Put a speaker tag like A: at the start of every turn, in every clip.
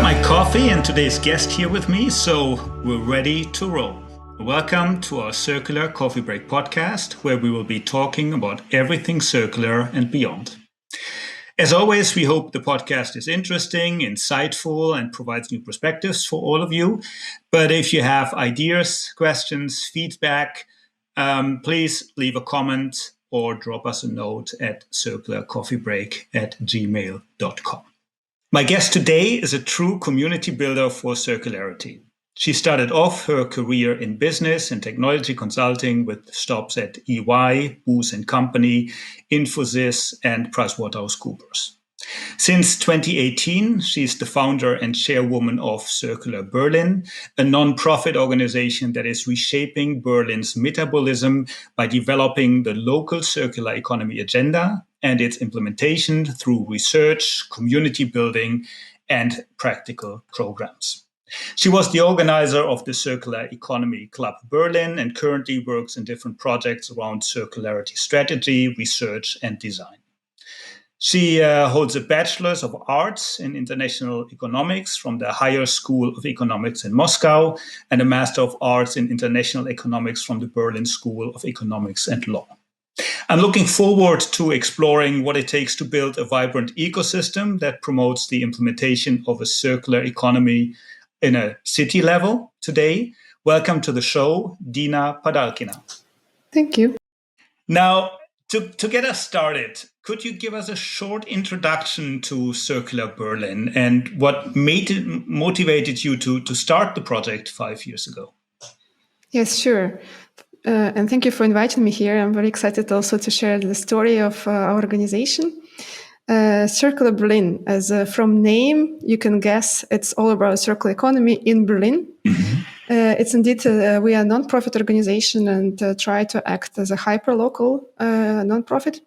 A: my coffee and today's guest here with me, so we're ready to roll. Welcome to our Circular Coffee Break podcast, where we will be talking about everything circular and beyond. As always, we hope the podcast is interesting, insightful, and provides new perspectives for all of you. But if you have ideas, questions, feedback, please leave a comment or drop us a note at circularcoffeebreak@gmail.com. My guest today is a true community builder for circularity. She started off her career in business and technology consulting with stops at EY, Booz & Company, Infosys, and PricewaterhouseCoopers. Since 2018, she's the founder and chairwoman of Circular Berlin, a non-profit organization that is reshaping Berlin's metabolism by developing the local circular economy agenda and its implementation through research, community building, and practical programs. She was the organizer of the Circular Economy Club Berlin and currently works in different projects around circularity strategy, research, and design. She holds a Bachelor's of Arts in International Economics from the Higher School of Economics in Moscow and a Master of Arts in International Economics from the Berlin School of Economics and Law. I'm looking forward to exploring what it takes to build a vibrant ecosystem that promotes the implementation of a circular economy in a city level today. Welcome to the show, Dina Padalkina.
B: Thank you.
A: Now, to get us started, could you give us a short introduction to Circular Berlin and what motivated you to start the project 5 years ago?
B: Yes, sure. And thank you for inviting me here. I'm very excited also to share the story of our organization. Circular Berlin, as from name, you can guess it's all about circular economy in Berlin. Mm-hmm. It's indeed, we are a non-profit organization and try to act as a hyper-local non-profit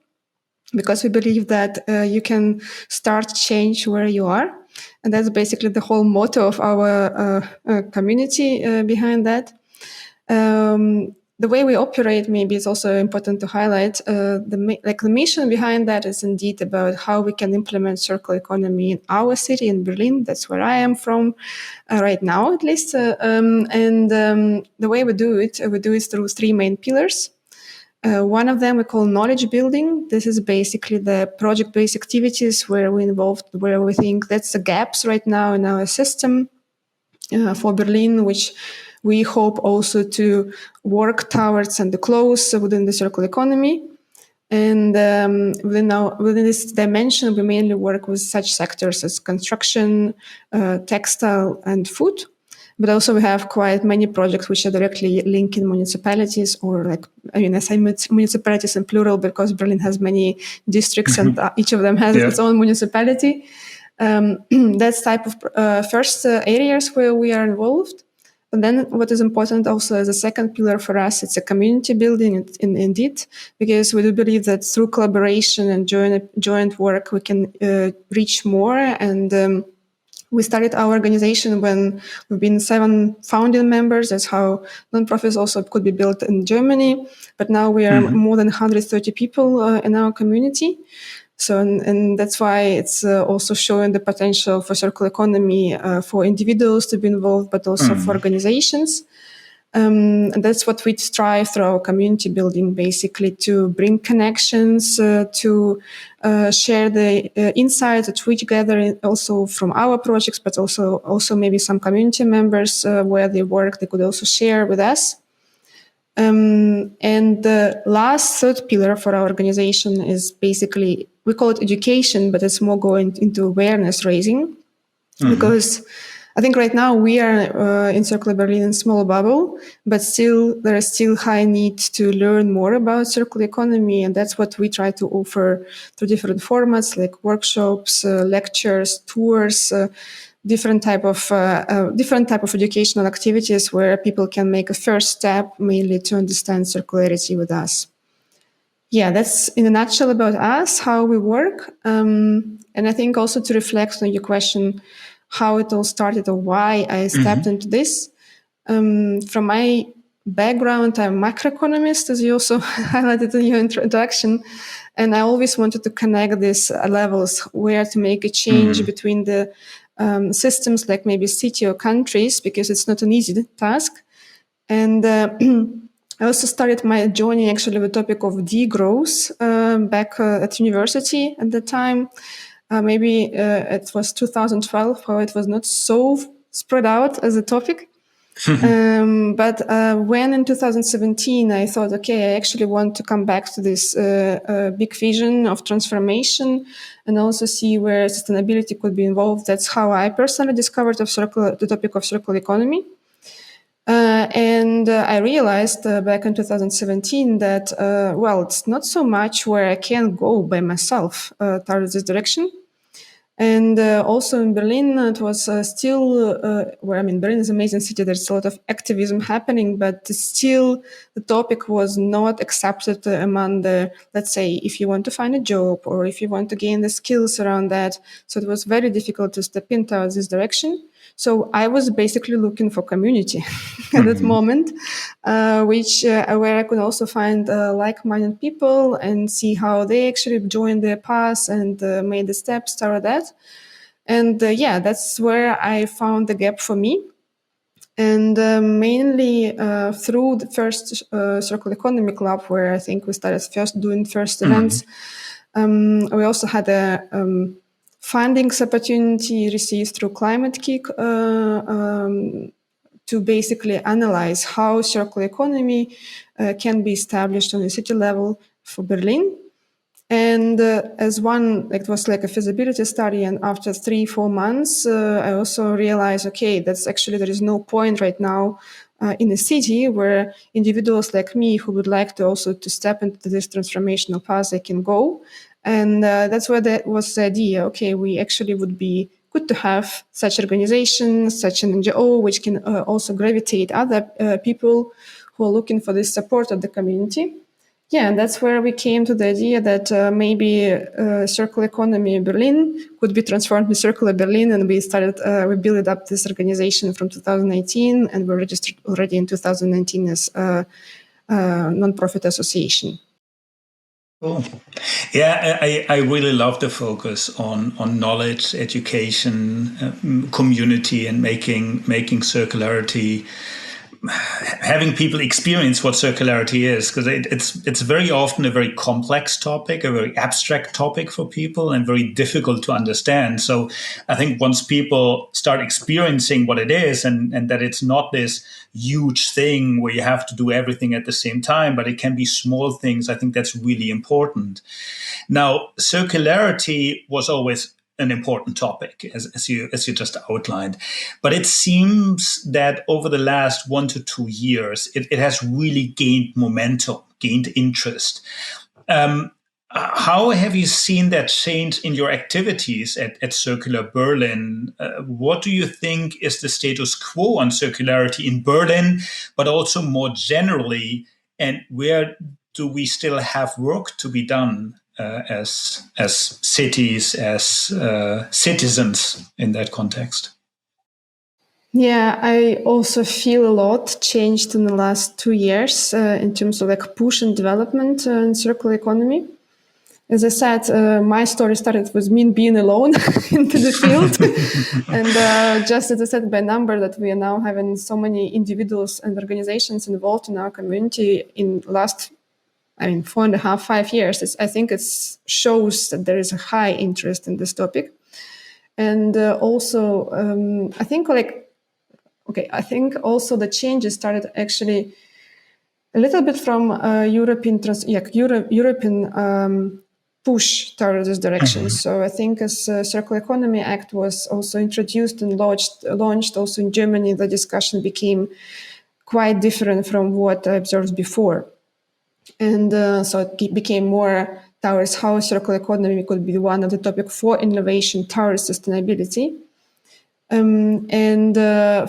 B: because we believe that you can start change where you are. And that's basically the whole motto of our community behind that. The way we operate maybe is also important to highlight. The mission behind that is indeed about how we can implement circular economy in our city, in Berlin. That's where I am from right now, at least. The way we do it through three main pillars. One of them we call knowledge building. This is basically the project-based activities where we think that's the gaps right now in our system for Berlin, which we hope also to work towards and close within the circular economy. And within this dimension, we mainly work with such sectors as construction, textile, and food. But also we have quite many projects which are directly linking municipalities I say municipalities in plural because Berlin has many districts and each of them has its own municipality. That's type of first areas where we are involved. And then what is important also as a second pillar for us, it's a community building indeed, because we do believe that through collaboration and joint work, we can reach more. And we started our organization when we've been 7 founding members. That's how nonprofits also could be built in Germany. But now we are more than 130 people in our community. So, and that's why it's also showing the potential for circular economy for individuals to be involved, but also for organizations. And that's what we strive through our community building, basically to bring connections, to share the insights that we gather also from our projects, but also maybe some community members where they work, they could also share with us. And the last third pillar for our organization is basically, we call it education, but it's more going into awareness raising. Because I think right now we are in Circular Berlin in a small bubble, but there is still high need to learn more about circular economy. And that's what we try to offer through different formats like workshops, lectures, tours, different type of educational activities where people can make a first step mainly to understand circularity with us. Yeah, that's in a nutshell about us, how we work. And I think also to reflect on your question, how it all started or why I stepped into this. From my background, I'm a macroeconomist, as you also highlighted in your introduction. And I always wanted to connect these levels where to make a change between the systems like maybe city or countries, because it's not an easy task. And I also started my journey actually with the topic of degrowth back at university at the time. Maybe it was 2012, how it was not so spread out as a topic. But when in 2017 I thought, okay, I actually want to come back to this big vision of transformation and also see where sustainability could be involved. That's how I personally discovered the topic of circular economy. And I realized back in 2017 that, well, it's not so much where I can go by myself towards this direction. And also in Berlin, it was still, where I mean, Berlin is an amazing city. There's a lot of activism happening, but still the topic was not accepted among the, let's say, if you want to find a job or if you want to gain the skills around that. So it was very difficult to step in towards this direction. So I was basically looking for community at that moment, where I could also find like-minded people and see how they actually joined their path and made the steps toward that. And yeah, that's where I found the gap for me. And mainly through the first Circular Economy Club, where I think we started first doing first events, we also had a fundings opportunity received through Climate Kick to basically analyze how circular economy can be established on a city level for Berlin. And as one, it was like a feasibility study. And after 3-4 months, I also realized, okay, that's actually, there is no point right now in a city where individuals like me who would like to also to step into this transformational path, they can go. And that's where that was the idea. Okay, we actually would be good to have such organization, such an NGO, which can also gravitate other people who are looking for this support of the community. Yeah, and that's where we came to the idea that maybe circular economy in Berlin could be transformed into circular Berlin, and we built up this organization from 2018, and we registered already in 2019 as a non-profit association.
A: Cool. Yeah, I really love the focus on knowledge, education, community, and making circularity, having people experience what circularity is, because it's very often a very complex topic, a very abstract topic for people, and very difficult to understand. So I think once people start experiencing what it is, and that it's not this huge thing where you have to do everything at the same time, but it can be small things, I think that's really important. Now, circularity was always an important topic, as you just outlined. But it seems that over the last 1 to 2 years, it has really gained momentum, gained interest. How have you seen that change in your activities at Circular Berlin? What do you think is the status quo on circularity in Berlin, but also more generally? And where do we still have work to be done as cities, as citizens in that context?
B: Yeah, I also feel a lot changed in the last 2 years in terms of like push and development in circular economy. As I said, my story started with me being alone into the field. And just as I said, by number that we are now having so many individuals and organizations involved in our community in last 4.5, 5 years, I think it shows that there is a high interest in this topic. And also, I think also the changes started actually a little bit from European push towards this direction. Mm-hmm. So I think as Circular Economy Act was also introduced and launched also in Germany, the discussion became quite different from what I observed before. And so it became more towards how circular economy could be one of the topic for innovation towards sustainability. And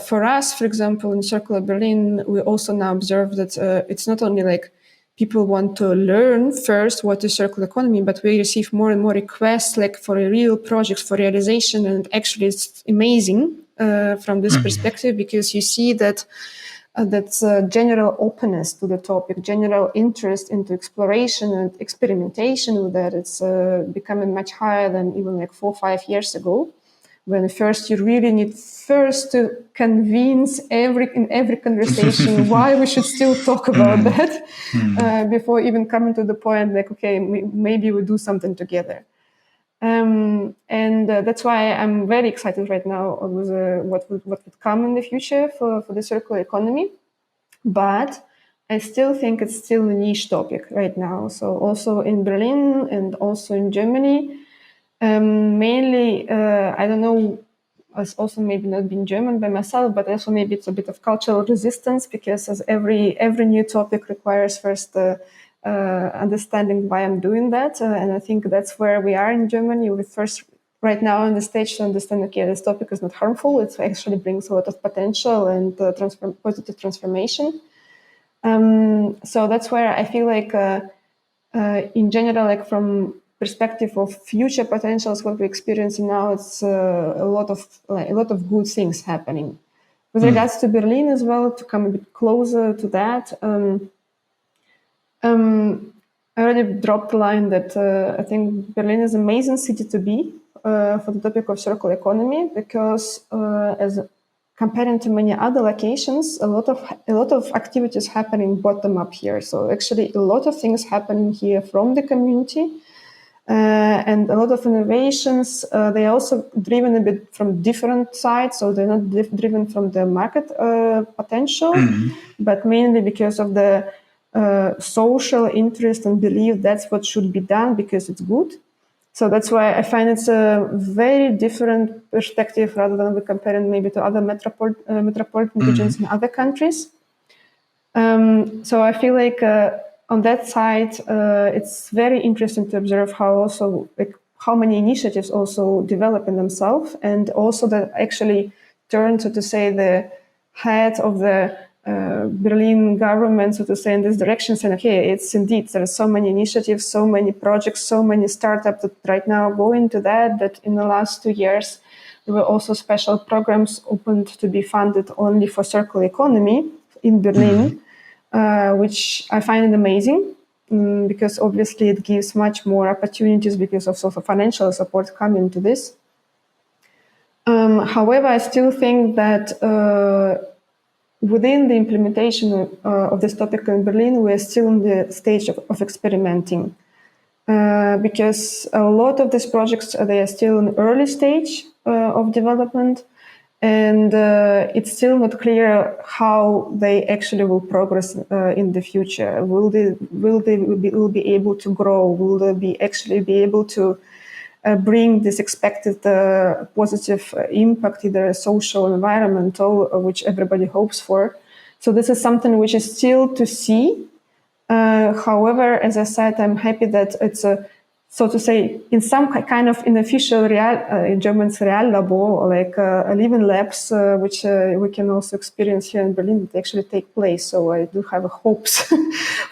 B: for us, for example, in Circular Berlin, we also now observe that it's not only like people want to learn first what is circular economy, but we receive more and more requests like for a real projects for realization. And actually it's amazing from this perspective, because you see that that's general openness to the topic, general interest into exploration and experimentation with that. It's becoming much higher than even like 4 or 5 years ago. when first you really need first to convince in every conversation why we should still talk about that before even coming to the point like, okay, maybe we do something together. And that's why I'm very excited right now with what would come in the future for the circular economy. But I still think it's still a niche topic right now. So also in Berlin and also in Germany, mainly, I don't know, as also maybe not being German by myself, but also maybe it's a bit of cultural resistance, because as every new topic requires first understanding why I'm doing that. And I think that's where we are in Germany. We first right now on the stage to understand, okay, this topic is not harmful. It actually brings a lot of potential and positive transformation. So that's where I feel like in general, like from perspective of future potentials, what we're experiencing now, it's a lot of good things happening. With regards to Berlin as well, to come a bit closer to that, I already dropped the line that I think Berlin is an amazing city to be for the topic of circular economy, because as comparing to many other locations, a lot of activities happening bottom up here. So actually, a lot of things happening here from the community, and a lot of innovations. They are also driven a bit from different sides, so they're not driven from the market potential, but mainly because of the social interest and belief that's what should be done because it's good. So that's why I find it's a very different perspective rather than we comparing maybe to other metropolitan regions in other countries. So I feel like on that side, it's very interesting to observe how also how many initiatives also develop in themselves, and also that actually turn, so to say, the head of the Berlin government, so to say, in this direction, saying, okay, it's indeed, there are so many initiatives, so many projects, so many startups that right now go into that in the last 2 years, there were also special programs opened to be funded only for circular economy in Berlin, which I find it amazing, because obviously it gives much more opportunities because of sort of financial support coming to this. However, I still think that within the implementation of this topic in Berlin, we're still in the stage of experimenting, because a lot of these projects, they are still in early stage of development, and it's still not clear how they actually will progress in the future. Will they be able to grow? Will they actually be able to bring this expected positive impact, either social, environmental, which everybody hopes for? So this is something which is still to see. However, as I said, I'm happy that it's so to say, in some kind of unofficial in German Reallabor, like living labs, which we can also experience here in Berlin, that actually take place. So I do have hopes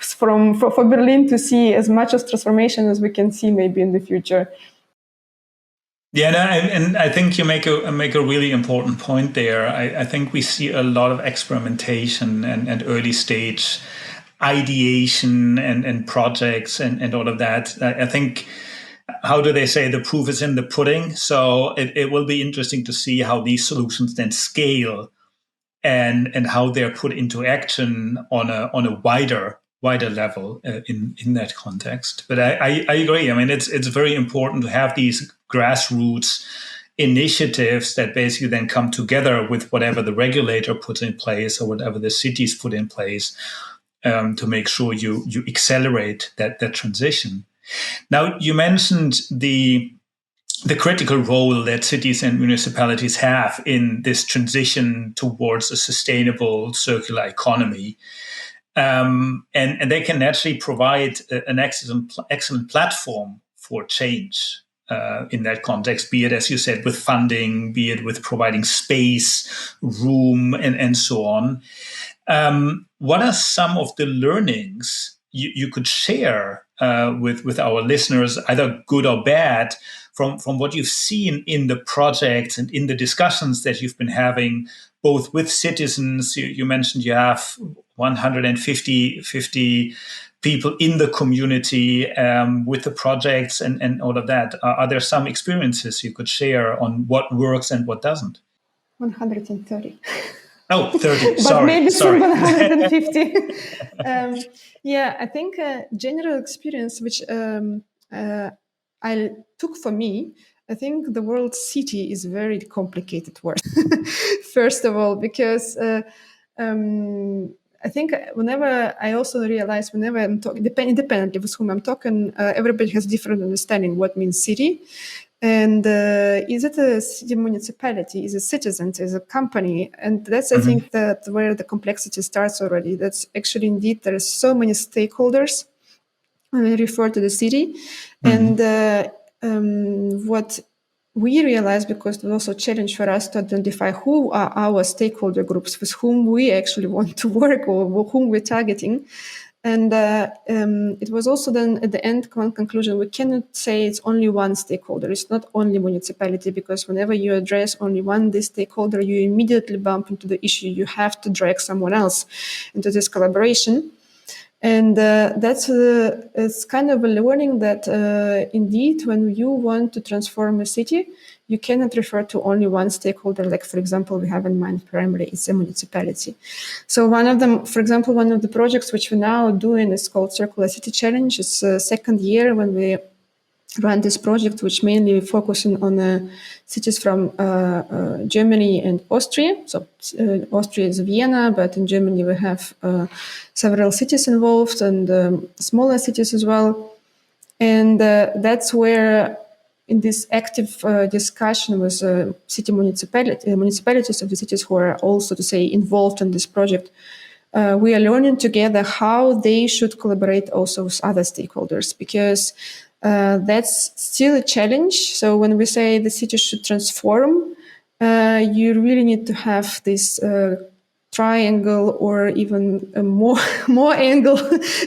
B: for Berlin to see as much as transformation as we can see maybe in the future.
A: Yeah, no, and I think you make a really important point there. I think we see a lot of experimentation and early stage ideation and projects and all of that. I think, how do they say, the proof is in the pudding? So it will be interesting to see how these solutions then scale and how they're put into action on a wider level in that context. But I agree. I mean, it's very important to have these grassroots initiatives that basically then come together with whatever the regulator puts in place or whatever the cities put in place, to make sure you accelerate that transition. Now, you mentioned the critical role that cities and municipalities have in this transition towards a sustainable circular economy. And they can actually provide an excellent platform for change in that context, be it, as you said, with funding, be it with providing space, room, and so on. What are some of the learnings you could share with our listeners, either good or bad, from what you've seen in the projects and in the discussions that you've been having, both with citizens? You mentioned you have 150 people in the community with the projects and all of that. Are there some experiences you could share on what works and what doesn't?
B: 130.
A: Oh, 30.
B: But maybe
A: sorry.
B: soon 150. Yeah, I think general experience, which I took for me, I think the word city is a very complicated word. First of all, because I think whenever I also realize whenever I'm talking, independently with whom I'm talking, everybody has different understanding what means city. And is it a city municipality? Is it citizens? Is it a company? And that's, I think, that where the complexity starts already. That's actually indeed there are so many stakeholders when we refer to the city, and what we realize, because it was also a challenge for us to identify who are our stakeholder groups with whom we actually want to work or whom we're targeting. And it was also then at the end conclusion, we cannot say it's only one stakeholder. It's not only municipality, because whenever you address only one this stakeholder, you immediately bump into the issue. You have to drag someone else into this collaboration. And that's it's kind of a learning that indeed, when you want to transform a city, you cannot refer to only one stakeholder. Like, for example, we have in mind primarily it's a municipality. So one of them, for example, one of the projects which we're now doing is called Circular City Challenge. It's the second year when we run this project, which mainly focusing on cities from Germany and Austria. So Austria is Vienna, but in Germany we have several cities involved and smaller cities as well. And that's where, in this active discussion with municipalities of the cities who are also, to say, involved in this project, we are learning together how they should collaborate also with other stakeholders, because that's still a challenge. So when we say the city should transform, you really need to have this triangle or even a more angle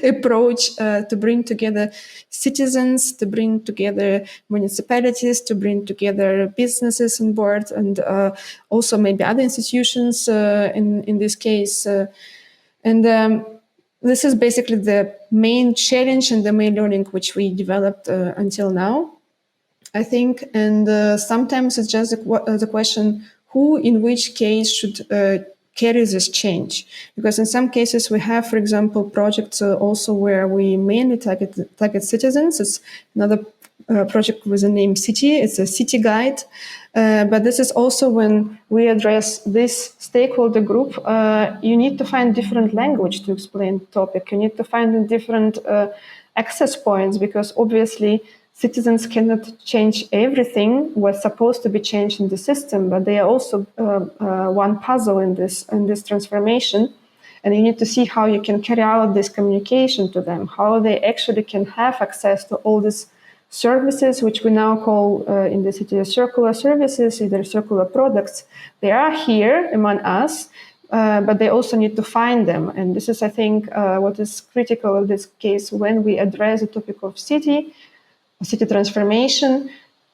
B: approach to bring together citizens, to bring together municipalities, to bring together businesses on board, and also maybe other institutions in this case. This is basically the main challenge and the main learning which we developed until now, I think. And sometimes it's just the question, who in which case should carry this change? Because in some cases we have, for example, projects also where we mainly target citizens. It's another project with the name City. It's a city guide. But this is also when we address this stakeholder group, you need to find different language to explain the topic. You need to find different access points, because obviously citizens cannot change everything what's supposed to be changed in the system, but they are also one puzzle in this transformation. And you need to see how you can carry out this communication to them, how they actually can have access to all these services, which we now call in the city circular services, either circular products. They are here among us, but they also need to find them. And this is, I think, what is critical in this case when we address the topic of city transformation.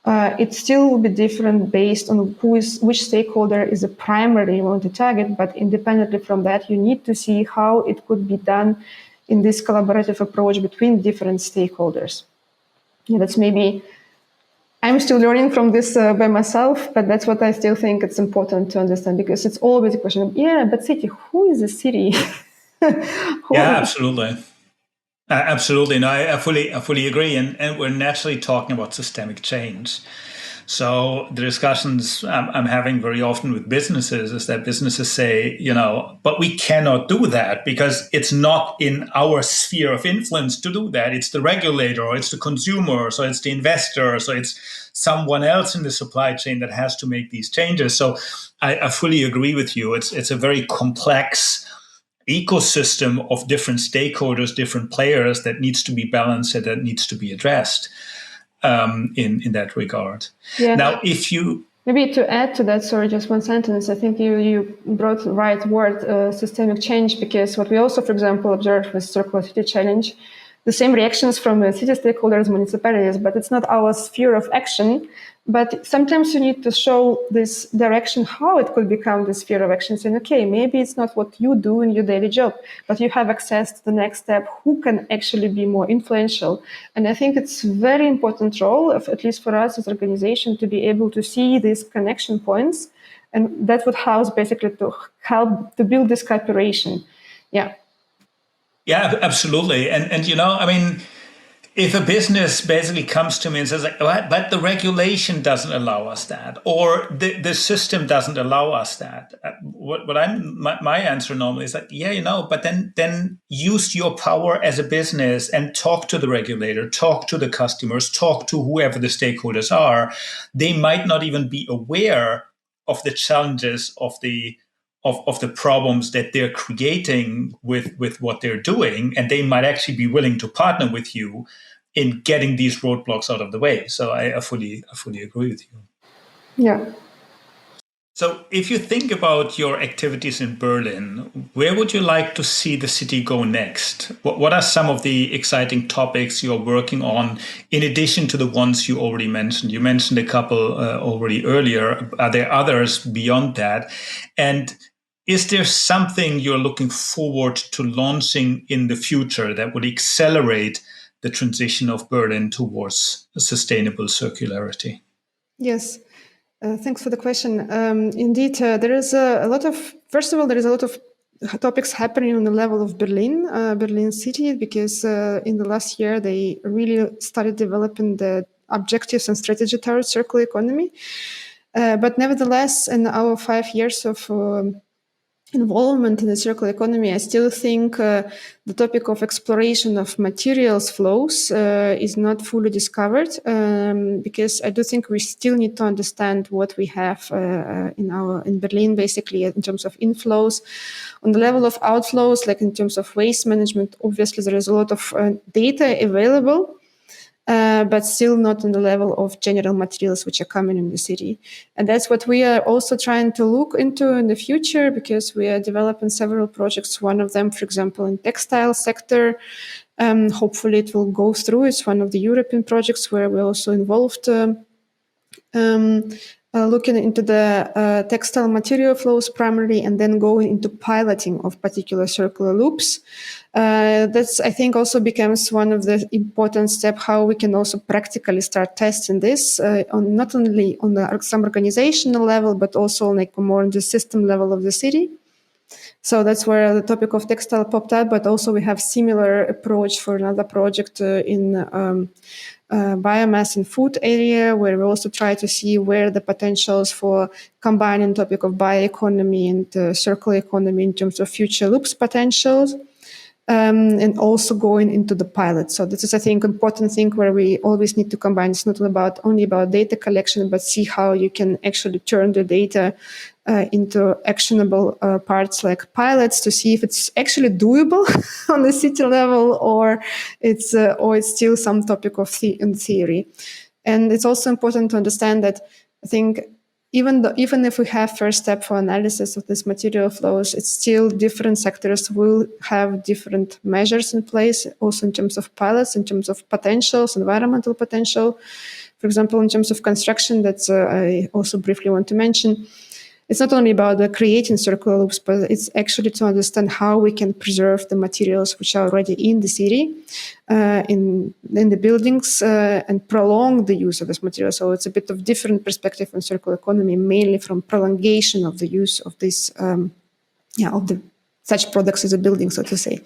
B: It still will be different based on which stakeholder is the primary you want to target, but independently from that, you need to see how it could be done in this collaborative approach between different stakeholders. Yeah, that's maybe, I'm still learning from this by myself, but that's what I still think it's important to understand, because it's always a question of, but city, who is the city?
A: Yeah, absolutely. Absolutely. No, I fully agree. And we're naturally talking about systemic change. So the discussions I'm having very often with businesses is that businesses say, but we cannot do that because it's not in our sphere of influence to do that. It's the regulator, or it's the consumer, so it's the investor, so it's someone else in the supply chain that has to make these changes. So I fully agree with you. It's a very complex ecosystem of different stakeholders, different players that needs to be balanced and that needs to be addressed. In that regard.
B: Yeah.
A: Now, if you...
B: Maybe to add to that, sorry, just one sentence. I think you brought the right word, systemic change, because what we also, for example, observed with Circular City Challenge, the same reactions from city stakeholders, municipalities, but it's not our sphere of action. But sometimes you need to show this direction, how it could become the sphere of action, saying, okay, maybe it's not what you do in your daily job, but you have access to the next step, who can actually be more influential. And I think it's a very important role, at least for us as an organization, to be able to see these connection points. And that would basically to help to build this cooperation. Yeah.
A: Yeah, absolutely. And I mean, if a business basically comes to me and says, like, but the regulation doesn't allow us that, or the system doesn't allow us that, my answer normally is like, yeah, but then use your power as a business and talk to the regulator, talk to the customers, talk to whoever the stakeholders are. They might not even be aware of the challenges of the problems that they're creating with what they're doing, and they might actually be willing to partner with you in getting these roadblocks out of the way. So I fully agree with you.
B: Yeah.
A: So if you think about your activities in Berlin, where would you like to see the city go next? What are some of the exciting topics you're working on, in addition to the ones you already mentioned? You mentioned a couple already earlier. Are there others beyond that? And is there something you're looking forward to launching in the future that would accelerate the transition of Berlin towards sustainable circularity?
B: Yes. Thanks for the question. Indeed, there is first of all, there is a lot of topics happening on the level of Berlin city, because in the last year, they really started developing the objectives and strategy towards circular economy. But nevertheless, in our 5 years of involvement in the circular economy, I still think the topic of exploration of materials flows is not fully discovered, because I do think we still need to understand what we have in Berlin, basically in terms of inflows. On the level of outflows, like in terms of waste management, obviously there is a lot of data available, but still not on the level of general materials which are coming in the city. And that's what we are also trying to look into in the future, because we are developing several projects. One of them, for example, in textile sector. Hopefully it will go through. It's one of the European projects where we're also involved, looking into the textile material flows primarily, and then going into piloting of particular circular loops. That's, I think, also becomes one of the important steps, how we can also practically start testing this on not only on some organizational level, but also like more on the system level of the city. So that's where the topic of textile popped up, but also we have similar approach for another project in biomass and food area, where we also try to see where the potentials for combining topic of bioeconomy and circular economy in terms of future loops potentials. And also going into the pilot. So this is, I think, important thing where we always need to combine. It's not only about data collection, but see how you can actually turn the data into actionable parts like pilots, to see if it's actually doable on the city level, or it's still some topic of in theory. And it's also important to understand that, I think, even if we have first step for analysis of this material flows, it's still different sectors will have different measures in place, also in terms of pilots, in terms of potentials, environmental potential. For example, in terms of construction, that's I also briefly want to mention. It's not only about creating circular loops, but it's actually to understand how we can preserve the materials which are already in the city, in the buildings, and prolong the use of this material. So it's a bit of different perspective on circular economy, mainly from prolongation of the use of this, such products as a building, so to say.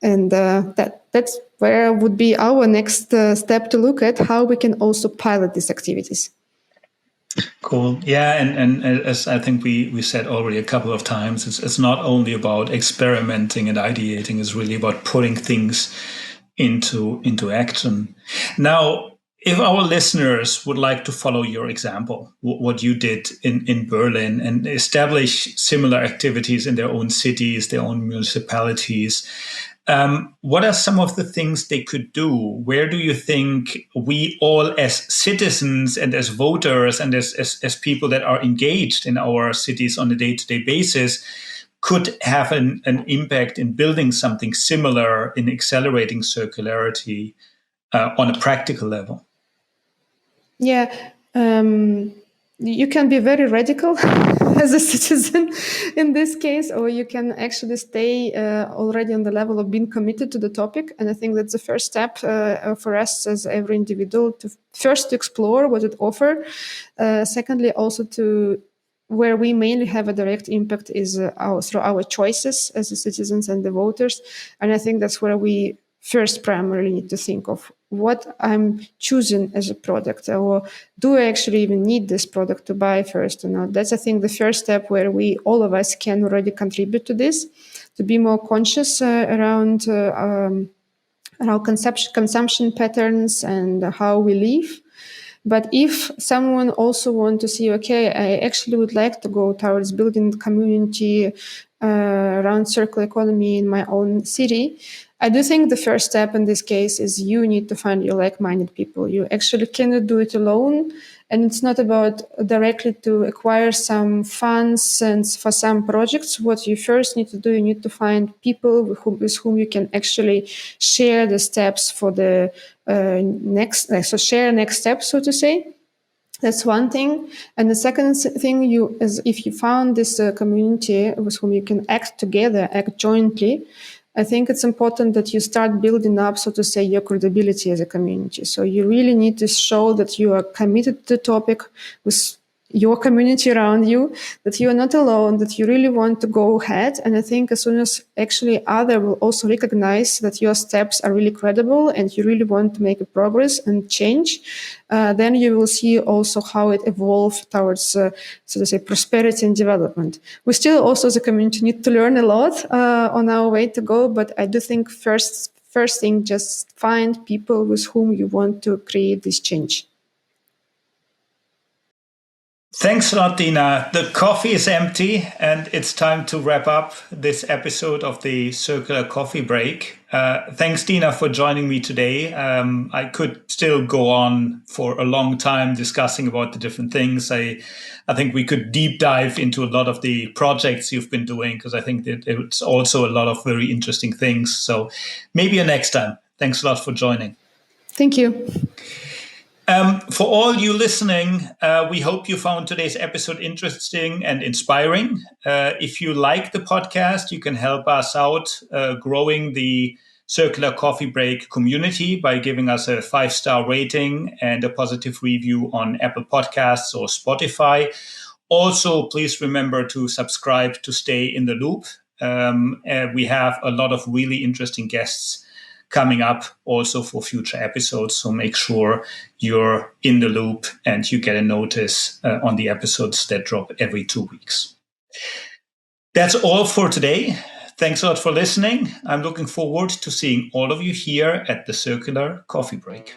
B: And that's where would be our next step, to look at how we can also pilot these activities.
A: Cool. Yeah, and as I think we said already a couple of times, it's not only about experimenting and ideating, it's really about putting things into action. Now, if our listeners would like to follow your example, what you did in Berlin, and establish similar activities in their own cities, their own municipalities, what are some of the things they could do? Where do you think we all, as citizens and as voters and as people that are engaged in our cities on a day-to-day basis, could have an impact in building something similar in accelerating circularity on a practical level?
B: Yeah, you can be very radical as a citizen in this case, or you can actually stay already on the level of being committed to the topic. And I think that's the first step for us as every individual to first to explore what it offers. Secondly, also to where we mainly have a direct impact is through our choices as the citizens and the voters. And I think that's where we first primarily need to think of what I'm choosing as a product, or do I actually even need this product to buy first or not? That's, I think, the first step where all of us can already contribute to this, to be more conscious around consumption patterns and how we live. But if someone also want to see, okay, I actually would like to go towards building community around circular economy in my own city, I do think the first step in this case is you need to find your like-minded people. You actually cannot do it alone. And it's not about directly to acquire some funds and for some projects. What you first need to do, you need to find people with whom you can actually share the steps for the so share next steps, so to say. That's one thing. And the second thing is if you found this community with whom you can act together, act jointly, I think it's important that you start building up, so to say, your credibility as a community. So you really need to show that you are committed to the topic with your community around you, that you are not alone, that you really want to go ahead. And I think as soon as actually others will also recognize that your steps are really credible and you really want to make a progress and change, then you will see also how it evolves towards, so to say, prosperity and development. We still also as a community need to learn a lot on our way to go, but I do think first thing, just find people with whom you want to create this change.
A: Thanks a lot, Dina. The coffee is empty, and it's time to wrap up this episode of the Circular Coffee Break. Thanks, Dina, for joining me today. I could still go on for a long time discussing about the different things. I think we could deep dive into a lot of the projects you've been doing, because I think that it's also a lot of very interesting things. So maybe a next time. Thanks a lot for joining.
B: Thank you.
A: For all you listening, we hope you found today's episode interesting and inspiring. If you like the podcast, you can help us out growing the Circular Coffee Break community by giving us a 5-star rating and a positive review on Apple Podcasts or Spotify. Also, please remember to subscribe to stay in the loop. We have a lot of really interesting guests coming up also for future episodes. So make sure you're in the loop and you get a notice on the episodes that drop every 2 weeks. That's all for today. Thanks a lot for listening. I'm looking forward to seeing all of you here at the Circular Coffee Break.